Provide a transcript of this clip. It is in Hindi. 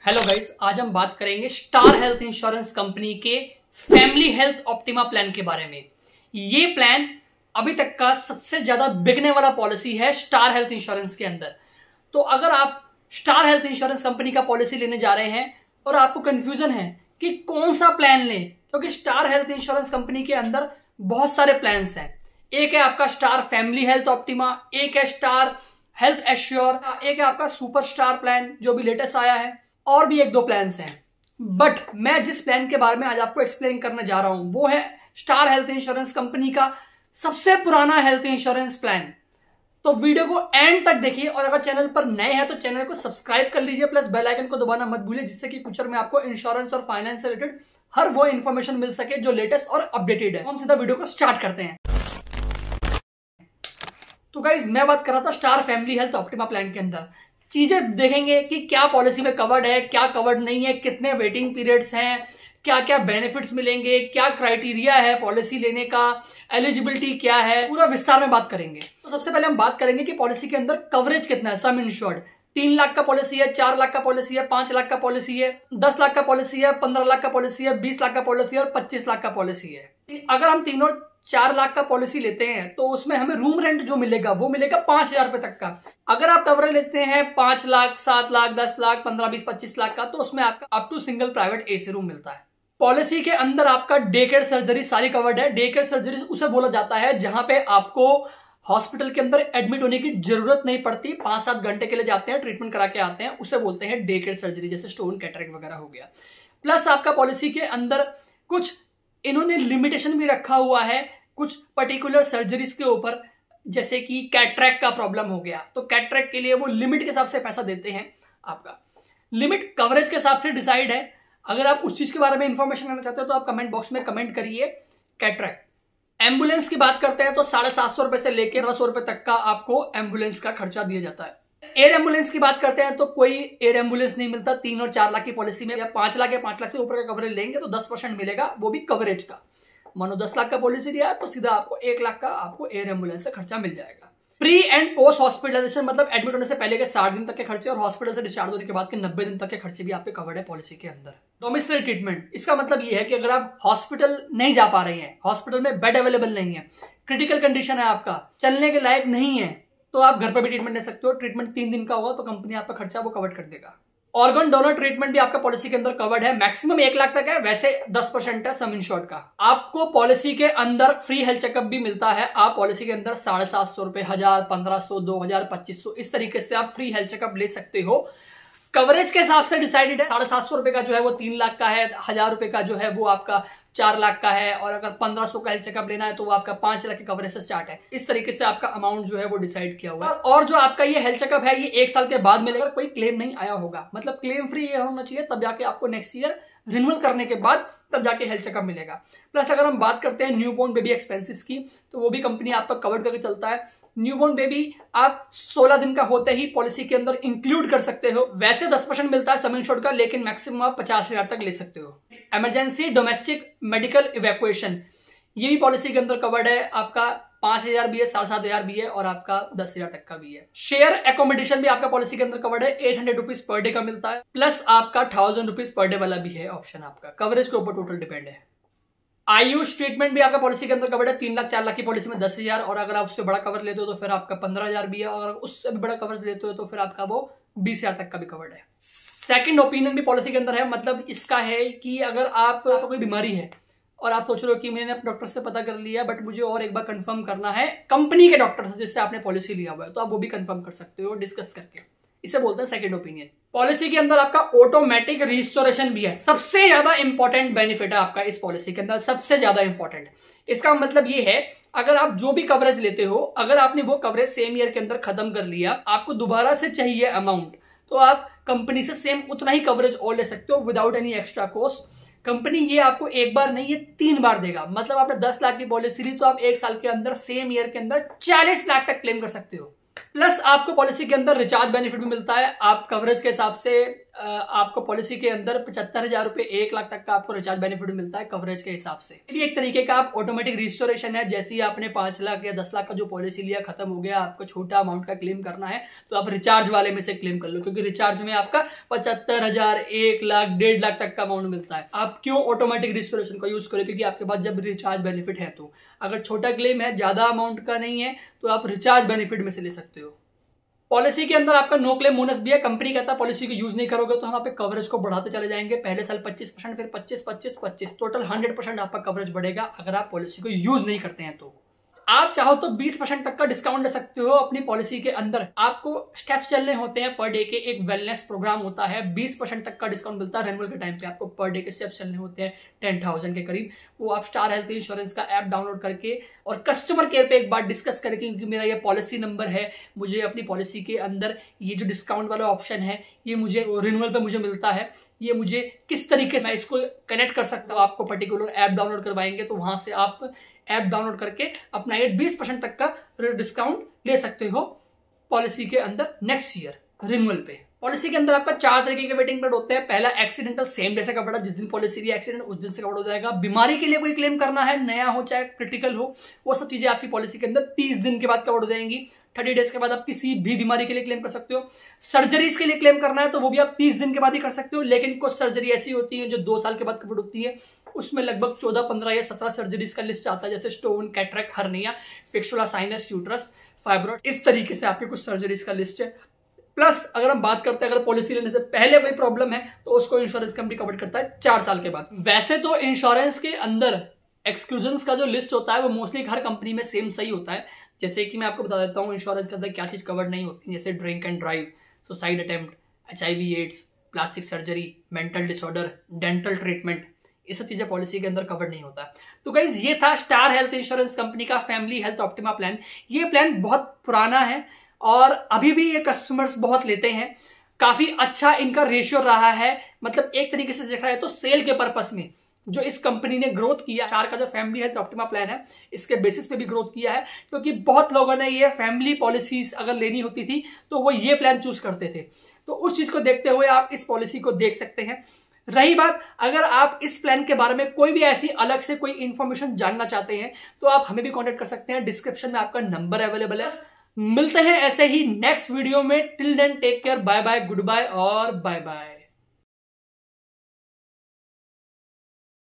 हेलो गाइस, आज हम बात करेंगे स्टार हेल्थ इंश्योरेंस कंपनी के फैमिली हेल्थ ऑप्टिमा प्लान के बारे में। ये प्लान अभी तक का सबसे ज्यादा बिकने वाला पॉलिसी है स्टार हेल्थ इंश्योरेंस के अंदर। तो अगर आप स्टार हेल्थ इंश्योरेंस कंपनी का पॉलिसी लेने जा रहे हैं और आपको कंफ्यूजन है कि कौन सा प्लान लें, क्योंकि स्टार हेल्थ इंश्योरेंस कंपनी के अंदर बहुत सारे प्लान्स हैं। एक है आपका स्टार फैमिली हेल्थ ऑप्टिमा, एक है स्टार हेल्थ एश्योर, एक है आपका सुपर स्टार प्लान जो भी लेटेस्ट आया है, और भी एक दो प्लान्स हैं। बट मैं जिस प्लान के बारे में आज आपको एक्सप्लेन करने जा रहा हूं वो है स्टार हेल्थ इंश्योरेंस कंपनी का सबसे पुराना हेल्थ इंश्योरेंस प्लान। तो वीडियो को एंड तक देखिए, और अगर चैनल पर नए हैं तो चैनल को सब्सक्राइब कर लीजिए, प्लस बेल आइकन को दबाना मत भूलिए, जिससे कि फ्यूचर में आपको इंश्योरेंस और फाइनेंस से रिलेटेड हर वो इंफॉर्मेशन मिल सके जो लेटेस्ट और अपडेटेड है। हम सीधा वीडियो को स्टार्ट करते हैं। तो गाइज, मैं बात कर रहा था star family health optima plan के अंदर। चीजें देखेंगे कि क्या पॉलिसी में कवर्ड है, क्या कवर्ड नहीं है, कितने वेटिंग पीरियड्स हैं, क्या क्या बेनिफिट्स मिलेंगे, क्या क्राइटेरिया है पॉलिसी लेने का, एलिजिबिलिटी क्या है, पूरा विस्तार में बात करेंगे। तो सबसे पहले हम बात करेंगे कि पॉलिसी के अंदर कवरेज कितना है। सम इंश्योर्ड 3 लाख का पॉलिसी है, 4 लाख का पॉलिसी है, 5 लाख का पॉलिसी है, 10 लाख का पॉलिसी है, 15 लाख का पॉलिसी है, 20 लाख का पॉलिसी है और 25 लाख का पॉलिसी है। अगर हम 3 और 4 लाख का पॉलिसी लेते हैं तो उसमें हमें रूम रेंट जो मिलेगा वो मिलेगा 5,000 रुपए तक का। अगर आप कवरेज लेते हैं 5 लाख, 7 लाख, 10 लाख, 15, 20, 25 लाख का, तो उसमें आपका up to single private AC room मिलता है। पॉलिसी के अंदर आपका डे केयर सर्जरी सारी कवर्ड है। डे केयर सर्जरी उसे बोला जाता है जहां पे आपको हॉस्पिटल के अंदर एडमिट होने की जरूरत नहीं पड़ती, 5-7 घंटे के लिए जाते हैं, ट्रीटमेंट करा के आते हैं, उसे बोलते हैं डे केयर सर्जरी, जैसे स्टोन कैटरेक्ट वगैरह हो गया। प्लस आपका पॉलिसी के अंदर कुछ इन्होंने लिमिटेशन भी रखा हुआ है कुछ पर्टिकुलर सर्जरीज के ऊपर, जैसे कि कैटरेक्ट का प्रॉब्लम हो गया तो कैटरेक्ट के लिए वो लिमिट के हिसाब से पैसा देते हैं। आपका लिमिट कवरेज के हिसाब से डिसाइड है। अगर आप उस चीज के बारे में इंफॉर्मेशन लेना चाहते हो तो आप कमेंट बॉक्स में कमेंट करिए। कैटरेक्ट एम्बुलेंस की बात करते हैं तो 750 रुपए से लेकर 1200 रुपए तक का आपको एम्बुलेंस का खर्चा दिया जाता है। एयर एम्बुलेंस की बात करते हैं तो कोई एयर एम्बुलेंस नहीं मिलता 3 और 4 लाख की पॉलिसी में। या 5 लाख या 5 लाख से ऊपर का कवरेज लेंगे तो 10% मिलेगा, वो भी कवरेज का। मानो 10 लाख का पॉलिसी दिया तो सीधा आपको 1 लाख का आपको एयर एम्बुलेंस से खर्चा मिल जाएगा। प्री एंड पोस्ट हॉस्पिटलाइजेशन मतलब एडमिट होने से पहले के 60 दिन तक के खर्चे और हॉस्पिटल से डिस्चार्ज होने के बाद के 90 दिन तक के खर्चे भी आपके कवर्ड है पॉलिसी के अंदर। डोमिसाइल ट्रीटमेंट, इसका मतलब ये है कि अगर आप हॉस्पिटल नहीं जा पा रहे हैं, हॉस्पिटल में बेड अवेलेबल नहीं है, क्रिटिकल कंडीशन है, आपका चलने के लायक नहीं है, तो आप घर पर भी ट्रीटमेंट ले सकते हो। ट्रीटमेंट 3 दिन का होगा तो कंपनी आपका खर्चा वो कवर कर देगा। ऑर्गन डोनर ट्रीटमेंट भी आपका पॉलिसी के अंदर कवर्ड है, मैक्सिमम 1 लाख तक है, वैसे 10% है सम इंश्योर्ड का। आपको पॉलिसी के अंदर फ्री हेल्थ चेकअप भी मिलता है। आप पॉलिसी के अंदर 750 रुपए, 1000, 1500, 2000, 2500 इस तरीके से आप फ्री हेल्थ चेकअप ले सकते हो। कवरेज के हिसाब से डिसाइडेड है। 750 रुपए का जो है वो 3 लाख का है, 1000 रुपए का जो है वो आपका 4 लाख का है, और अगर 1500 का हेल्थ चेकअप लेना है तो वो आपका 5 लाख के कवरेज से स्टार्ट है। इस तरीके से आपका अमाउंट जो है वो डिसाइड किया हुआ है। और जो आपका ये हेल्थ चेकअप है ये 1 साल के बाद मिलेगा, कोई क्लेम नहीं आया होगा, मतलब क्लेम फ्री ये होना चाहिए, तब जाके आपको नेक्स्ट ईयर रिन्यूअल करने के बाद तब जाके हेल्थ चेकअप मिलेगा। प्लस अगर हम बात करते हैं न्यूबॉर्न बेबी एक्सपेंसेस की, तो वो भी कंपनी आपका कवर करके चलता है। न्यूबॉर्न बेबी आप 16 दिन का होते ही पॉलिसी के अंदर इंक्लूड कर सकते हो। वैसे 10% मिलता है सम इंश्योर्ड का, लेकिन मैक्सिमम आप 50,000 तक ले सकते हो। इमरजेंसी डोमेस्टिक मेडिकल इवैक्यूएशन ये भी पॉलिसी के अंदर कवर्ड है। आपका 5,000 भी है, 7,500 भी है, और आपका 10,000 तक का भी है। शेयर एकोमोडेशन भी आपका पॉलिसी के अंदर कवर्ड है, 800 रुपीज पर डे का मिलता है, प्लस आपका 1000 रुपीज पर डे वाला भी है ऑप्शन। आपका कवरेज के ऊपर टोटल डिपेंड है। आयुष ट्रीटमेंट भी आपका पॉलिसी के अंदर कवर्ड है। 3 लाख 4 लाख की पॉलिसी में 10,000, और अगर आप उससे बड़ा कवर लेते हो तो फिर आपका 15,000 भी है, और उससे भी बड़ा कवर लेते हो तो फिर आपका वो 20,000 तक का भी कवर्ड है। सेकंड ओपिनियन भी पॉलिसी के अंदर है, मतलब इसका है कि अगर आपको कोई बीमारी है और आप सोच रहे हो कि मैंने अपने डॉक्टर से पता कर लिया बट मुझे और एक बार कंफर्म करना है कंपनी के डॉक्टर से जिससे आपने पॉलिसी लिया हुआ है, तो आप वो भी कंफर्म कर सकते हो डिस्कस करके। इसे बोलते हैं सेकंड ओपिनियन। पॉलिसी के अंदर आपका ऑटोमेटिक रिस्टोरेशन भी है, सबसे ज्यादा इंपॉर्टेंट बेनिफिट है आपका इस पॉलिसी के अंदर, सबसे ज्यादा इंपॉर्टेंट। इसका मतलब ये है अगर आप जो भी कवरेज लेते हो, अगर आपने वो कवरेज सेम ईयर के अंदर खत्म कर लिया, आपको दोबारा से चाहिए अमाउंट, तो आप कंपनी से सेम उतना ही कवरेज और ले सकते हो without any extra cost. Company ये आपको एक बार नहीं, ये 3 बार देगा। मतलब आपने 10 लाख की पॉलिसी ली तो आप 1 साल के अंदर सेम ईयर के अंदर 40 लाख तक क्लेम कर सकते हो। प्लस आपको पॉलिसी के अंदर रिचार्ज बेनिफिट भी मिलता है। आप कवरेज के हिसाब से आपको पॉलिसी के अंदर 75,000 रुपए 1 लाख तक का आपको रिचार्ज बेनिफिट मिलता है कवरेज के हिसाब से। ये एक तरीके का आप ऑटोमेटिक रिस्टोरेशन है। जैसे ही आपने 5 लाख या 10 लाख का जो पॉलिसी लिया खत्म हो गया, आपको छोटा अमाउंट का क्लेम करना है तो आप रिचार्ज वाले में से क्लेम कर लो, क्योंकि रिचार्ज में आपका 75,000, 1 लाख, 1.5 लाख तक का अमाउंट मिलता है। आप क्यों ऑटोमेटिक रिस्टोरेशन का यूज करें? क्योंकि आपके पास जब रिचार्ज बेनिफिट है तो अगर छोटा क्लेम है, ज्यादा अमाउंट का नहीं है, तो आप रिचार्ज बेनिफिट में से ले सकते हो। पॉलिसी के अंदर आपका नो क्लेम बोनस भी है। कंपनी कहता है पॉलिसी को यूज नहीं करोगे तो हम आप कवरेज को बढ़ाते चले जाएंगे। पहले साल 25%, फिर 25, 25, 25, टोटल 100% आपका कवरेज बढ़ेगा अगर आप पॉलिसी को यूज नहीं करते हैं तो। आप चाहो तो 20% तक का डिस्काउंट ले सकते हो अपनी पॉलिसी के अंदर। आपको स्टेप्स चलने होते हैं पर डे के, एक वेलनेस प्रोग्राम होता है, 20% तक का डिस्काउंट मिलता है रेन्यूअल के टाइम पे। आपको पर डे के स्टेप्स चलने होते हैं 10,000 के करीब। वो आप स्टार हेल्थ इंश्योरेंस का ऐप डाउनलोड करके और कस्टमर केयर पे एक बार डिस्कस करके, क्योंकि मेरा ये पॉलिसी नंबर है, मुझे अपनी पॉलिसी के अंदर ये जो डिस्काउंट वाला ऑप्शन है ये मुझे रिन्यूअल पे मुझे मिलता है, ये मुझे किस तरीके से मैं इसको कनेक्ट कर सकता हूँ। आपको पर्टिकुलर ऐप डाउनलोड करवाएंगे तो वहां से आप ऐप डाउनलोड करके अपना ये 20% तक का डिस्काउंट ले सकते हो पॉलिसी के अंदर नेक्स्ट ईयर रिन्यूअल पे। पॉलिसी के अंदर आपका 4 तरीके के वेटिंग पीरियड होते हैं। पहला एक्सीडेंटल, सेम डे से कवर, जिस दिन पॉलिसी की एक्सीडेंट उस दिन से कवर हो जाएगा। बीमारी के लिए कोई क्लेम करना है, नया हो चाहे क्रिटिकल हो, वो सब चीजें आपकी पॉलिसी के अंदर 30 दिन के बाद कवर हो जाएंगी। 30 डेज के बाद आप किसी भी बीमारी के लिए क्लेम कर सकते हो। सर्जरीज के लिए क्लेम करना है तो वो भी आप 30 दिन के बाद ही कर सकते हो, लेकिन कुछ सर्जरी ऐसी होती है जो 2 साल के बाद कवर होती है। उसमें लगभग 14, 15 या 17 सर्जरीज का लिस्ट आता है, जैसे stone, cataract, hernia, fistula, sinus, uterus, fibroid, इस तरीके से आपकी कुछ सर्जरीज का लिस्ट है। प्लस अगर हम बात करते हैं अगर पॉलिसी लेने से पहले कोई प्रॉब्लम है तो उसको इंश्योरेंस कंपनी कवर करता है 4 साल के बाद। वैसे तो इंश्योरेंस के अंदर एक्सक्लूजन्स का जो लिस्ट होता है वो मोस्टली हर कंपनी में सेम सही होता है। जैसे कि मैं आपको बता देता हूँ इंश्योरेंस के अंदर क्या चीज कवर नहीं होती, जैसे drink and drive, suicide attempt, HIV, AIDS, plastic surgery, mental disorder, dental treatment, ये सब चीजें पॉलिसी के अंदर कवर नहीं होता। तो गाइज ये था स्टार हेल्थ इंश्योरेंस कंपनी का फैमिली हेल्थ ऑप्टिमा प्लान। ये प्लान बहुत पुराना है और अभी भी ये कस्टमर्स बहुत लेते हैं। काफी अच्छा इनका रेशियो रहा है, मतलब एक तरीके से देखा जाए तो सेल के पर्पस में जो इस कंपनी ने ग्रोथ किया, स्टार का जो फैमिली हेल्थ ऑप्टिमा प्लान है इसके बेसिस पे भी ग्रोथ किया है, क्योंकि बहुत लोगों ने ये फैमिली पॉलिसीज अगर लेनी होती थी तो वो ये प्लान चूज करते थे। तो उस चीज को देखते हुए आप इस पॉलिसी को देख सकते हैं। रही बात, अगर आप इस प्लान के बारे में कोई भी ऐसी अलग से कोई इंफॉर्मेशन जानना चाहते हैं तो आप हमें भी कांटेक्ट कर सकते हैं। डिस्क्रिप्शन में आपका नंबर अवेलेबल है। मिलते हैं ऐसे ही नेक्स्ट वीडियो में। Till then take care, bye bye, good bye और बाय बाय।